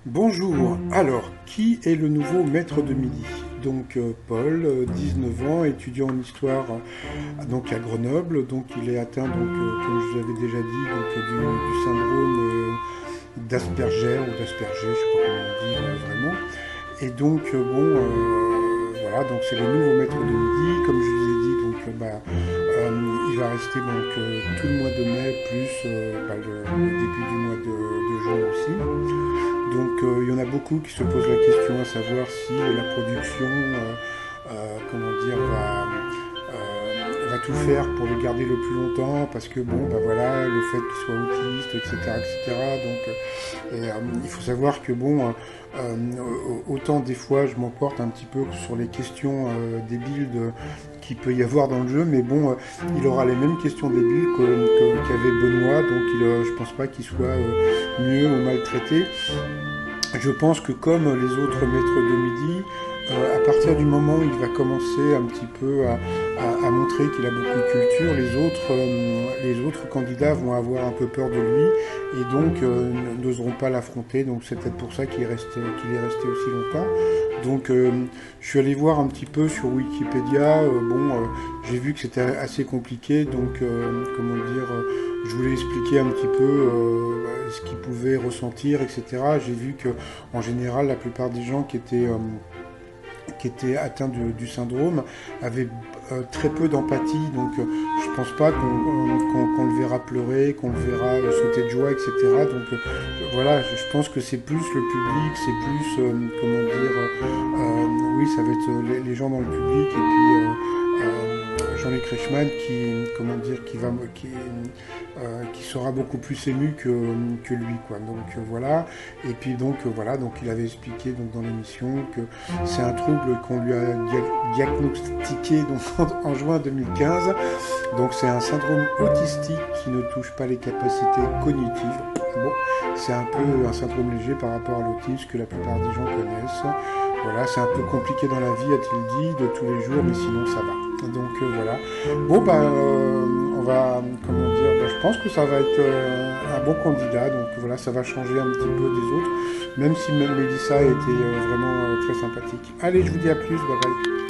Bonjour, alors qui est le nouveau maître de midi? Donc Paul, 19 ans, étudiant en histoire donc à Grenoble, donc il est atteint comme je vous avais déjà dit du syndrome d'Asperger ou d'Asperger, je ne sais pas comment on dit vraiment. Et donc voilà, donc c'est le nouveau maître de midi, comme je vous ai dit, il va rester tout le mois de mai plus le début du mois de juin aussi. Donc il y en a beaucoup qui se posent la question à savoir si la production va tout faire pour le garder le plus longtemps parce que voilà, le fait qu'il soit autiste, etc. etc. Il faut savoir que autant des fois je m'emporte un petit peu sur les questions débiles qu'il peut y avoir dans le jeu, mais il aura les mêmes questions débiles qu'avait Benoît, donc je pense pas qu'il soit mieux ou maltraité. Je pense que comme les autres maîtres de midi, à partir du moment où il va commencer un petit peu à montrer qu'il a beaucoup de culture, les autres candidats vont avoir un peu peur de lui et donc n'oseront pas l'affronter. Donc c'est peut-être pour ça qu'il est resté aussi longtemps. Donc je suis allé voir un petit peu sur Wikipédia. J'ai vu que c'était assez compliqué. Donc je voulais expliquer un petit peu ce qu'il pouvait ressentir, etc. J'ai vu que en général la plupart des gens qui étaient atteints du syndrome avaient très peu d'empathie, donc je pense pas qu'on le verra pleurer, qu'on le verra sauter de joie, etc. Donc voilà, je pense que c'est plus le public, c'est plus, oui, ça va être les gens dans le public, et puis Jean-Luc Reichmann qui sera beaucoup plus ému que lui, quoi. Donc voilà, et puis voilà, donc il avait expliqué dans l'émission que c'est un trouble qu'on lui a diagnostiqué en juin 2015. Donc c'est un syndrome autistique qui ne touche pas les capacités cognitives. Bon, c'est un peu un syndrome léger par rapport à l'autisme que la plupart des gens connaissent. Voilà, c'est un peu compliqué dans la vie, a-t-il dit, de tous les jours, mais sinon ça va. Donc voilà. On va, je pense que ça va être un bon candidat. Donc voilà, ça va changer un petit peu des autres, même si même Mélissa était vraiment très sympathique. Allez, je vous dis à plus, bye bye.